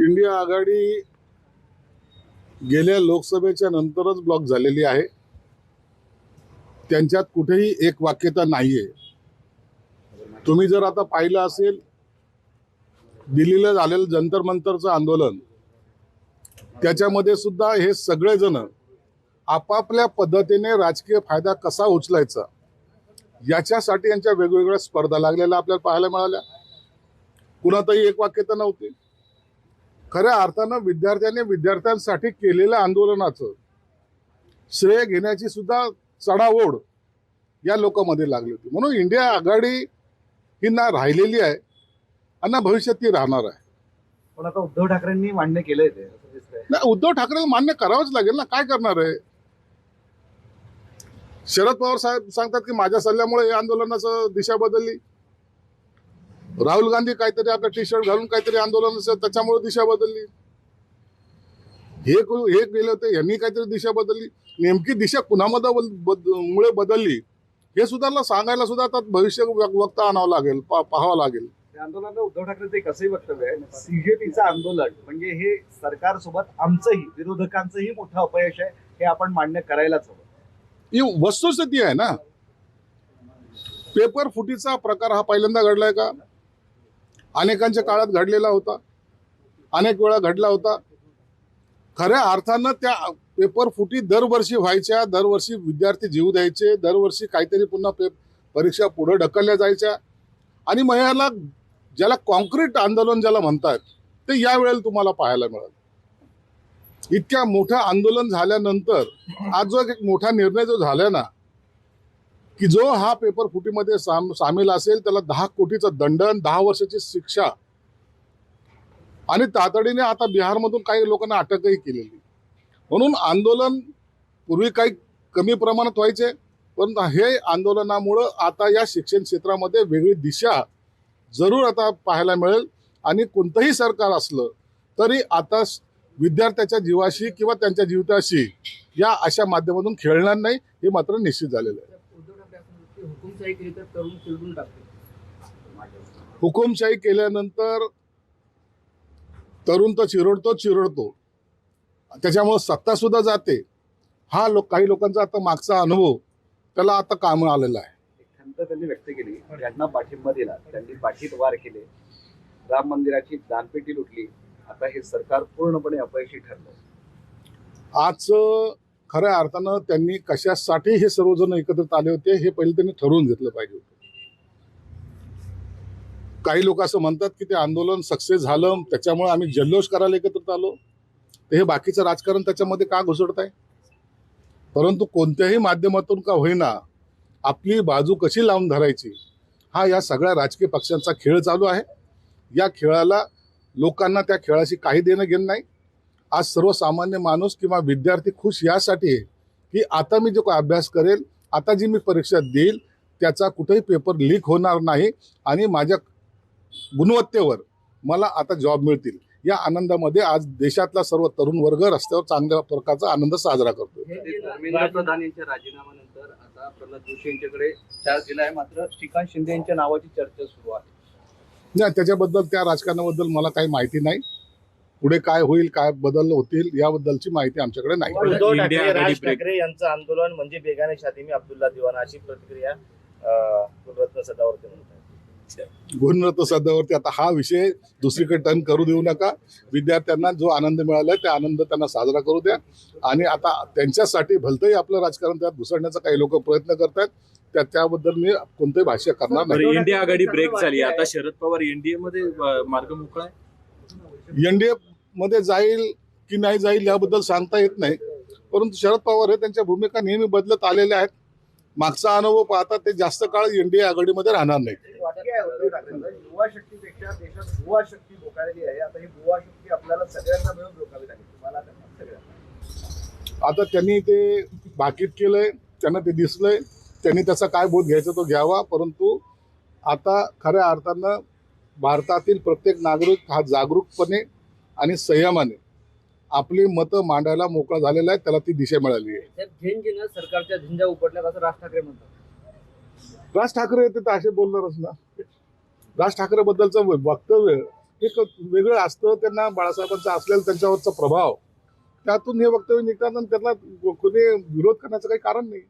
India आघाडी गेल्या लोकसभेच्या नंतरच ब्लॉक झालेली आहे. त्यांच्यात कुठेही एक वाक्यता नाहीये. तुम्ही जर आता पाहिलं असेल दिल्लीला झालेलं जंतर मंतरचं आंदोलन, त्याच्यामध्ये सुद्धा हे सगळेजण आपापल्या पद्धतीने राजकीय फायदा कसा उचलायचा याच्यासाठी यांच्या वेगवेगळ्या स्पर्धा लागलेल्या आपल्याला पाहायला मिळाल्या. कुणातही एक वाक्यता नव्हती. खऱ्या अर्थानं विद्यार्थ्यांसाठी केलेल्या आंदोलनाचं श्रेय घेण्याची सुद्धा चढाओढ या लोकांमध्ये लागली होती. म्हणून इंडिया आघाडी ही ना राहिलेली आहे आणि ना भविष्यात ती राहणार आहे. पण आता उद्धव ठाकरेंनी मान्य केलंय ते असं दिसतंय. नाही, उद्धव ठाकरेंना मान्य करावंच लागेल ना. काय करणार आहे? शरद पवार साहेब सांगतात की माझ्या सल्ल्यामुळे या आंदोलनाचं दिशा बदलली. राहुल गांधी काहीतरी आपलं टी शर्ट घालून काहीतरी आंदोलन असेल त्याच्यामुळे दिशा बदलली. हे गेले होते, यांनी काहीतरी दिशा बदलली. नेमकी दिशा कुणामुळे बदलली हे सुद्धा सांगायला सुद्धा आता भविष्य वक्ता आणावं लागेल, पाहावं लागेल. या आंदोलनात उद्धव ठाकरेंचं एक असंही वक्तव्य आहे, सीजेपीचं आंदोलन म्हणजे हे सरकारसोबत आमचंही विरोधकांचंही मोठं अपयश आहे, हे आपण मान्य करायलाच हवं. ही वस्तुस्थिती आहे ना. पेपर फुटीचा प्रकार हा पहिल्यांदा घडलाय का? अनेकांच्या काळात घडलेला होता, अनेक वेळा घडला होता. खऱ्या अर्थानं त्या पेपर फुटी दरवर्षी व्हायच्या, दरवर्षी विद्यार्थी जीव द्यायचे, दरवर्षी काहीतरी पुन्हा परीक्षा पुढे ढकलल्या जायच्या. आणि मग याला ज्याला कॉन्क्रीट आंदोलन ज्याला म्हणतात ते यावेळेला तुम्हाला पाहायला मिळालं. इतक्या मोठं आंदोलन झाल्यानंतर आज जो एक मोठा निर्णय जो झाला ना की जो हा पेपर फुटीमध्ये सामील असेल त्याला 10 कोटीचं दंडन, 10 वर्षाची शिक्षा आणि तातडीने आता बिहारमधून काही लोकांना अटकही केलेली. म्हणून आंदोलन पूर्वी काही कमी प्रमाणात व्हायचे, पण हे आंदोलनामुळं आता या शिक्षण क्षेत्रामध्ये वेगळी दिशा जरूर आता पाहायला मिळेल. आणि कोणतंही सरकार असलं तरी आता विद्यार्थ्याच्या जीवाशी किंवा त्यांच्या जीविताशी या अशा माध्यमातून खेळणार नाही, हे मात्र निश्चित झालेलं आहे. हुकुमशाही केली तर तरुण चिरडून टाकते. हुकुमशाही केल्यानंतर तरुण तर चिरडतो, त्याच्यामुळे सत्ता सुद्धा जाते. हा काही लोकांचा आता मागचा अनुभव त्याला आता काम आलेला आहे. खंत त्यांनी व्यक्त केली, त्यांना पाठिंबा दिला, त्यांनी पाठीत वार केले, राम मंदिराची दानपेटी लुटली. आता हे सरकार पूर्णपणे अपयशी ठरलं. आज खऱ्या अर्थानं त्यांनी कशासाठी हे सर्वजण एकत्रित आले होते हे पहिले त्यांनी ठरवून घेतलं पाहिजे होतं. काही लोक असं म्हणतात की ते आंदोलन सक्सेस झालं त्याच्यामुळे आम्ही जल्लोष करायला एकत्रित आलो. तर हे बाकीचं राजकारण त्याच्यामध्ये का घुसडत आहे? परंतु कोणत्याही माध्यमातून का होईना आपली बाजू कशी लावून धरायची हा या सगळ्या राजकीय पक्षांचा खेळ चालू आहे. या खेळाला लोकांना त्या खेळाशी काही देणं घेणं नाही. आज सर्वसामान्य माणूस किंवा विद्यार्थी खुश यासाठी आहे की आता मी जो अभ्यास करेल, आता जी मी परीक्षा देईल त्याचा कुठेही पेपर लीक होणार नाही आणि माझ्या गुणवत्तेवर मला आता जॉब मिळतील. या आनंदामध्ये आज देशातला सर्व तरुण वर्ग रस्त्यावर चांगल्या प्रकारचा आनंद साजरा करतो. धर्मेंद्र प्रधान यांच्या राजीनाम्यानंतर आता प्रल्हाद जोशी यांच्याकडे चार्ज दिला आहे, मात्र श्रीकांत शिंदे यांच्या नावाची चर्चा सुरू आहे. नाही, त्याच्याबद्दल त्या राजकारणाबद्दल मला काही माहिती नाही. पुढे काय होईल, काय बदल होतील याबद्दलची माहिती आमच्याकडे नाही. उद्धव ठाकरे, राज ठाकरे यांचं आंदोलन म्हणजे बेगाने छाती में अब्दुल्ला दिवाना अशी प्रतिक्रिया गुणरत्न सदावर्ते म्हणतात. गुणरत्न सदावर्ते आता हा विषय दुसरीकडे टर्न करू देऊ नका. विद्यार्थ्यांना जो आनंद मिळालाय त्या आनंद त्यांना साजरा करू द्या. आणि आता त्यांच्यासाठी भलतंही आपलं राजकारण त्यात घुसडण्याचा काही लोक प्रयत्न करतात, त्याबद्दल मी कोणतेही भाष्य करणार नाही. इंडिया आघाडी ब्रेक झाली, आता शरद पवार एनडीए मध्ये मार्ग मोकळा आहे. एनडीए मध्ये जाईल की नाही जाईल याबद्दल सांगता येत नाही. परंतु शरद पवार हे त्यांच्या भूमिका नेहमी बदलत आलेल्या आहेत. मागचा अनुभव पाहता ते जास्त काळ एनडीए आघाडीमध्ये राहणार नाही. युवा शक्तीपेक्षा देशात भुवा शक्ती बोकाळली आहे. आता ही भुवा शक्ती आपल्याला सगळ्यांना मिळून रोखावी लागेल. तुम्हाला सगळ्यांना आता त्यांनी ते भाकीत केलंय, त्यांना ते दिसलंय, त्यांनी त्याचा काय बोध घ्यायचा तो घ्यावा. परंतु आता खऱ्या अर्थानं भारतातील प्रत्येक नागरिक हा जागरूकपणे आणि संयमाने आपली मतं मांडायला मोकळा झालेला आहे. त्याला ती दिशा मिळाली आहे. झेंजीनं सरकारच्या झिंजा उपटल्यात असं राज ठाकरे म्हणतात. राज ठाकरे येते तर असे बोलणारच ना. राज ठाकरे बद्दलचं वक्तव्य एक वेगळं असतं, त्यांना बाळासाहेबांचा असलेला त्यांच्यावरचा प्रभाव, त्यातून हे वक्तव्य निघतात आणि त्याला कोणी विरोध करण्याचं काही कारण नाही.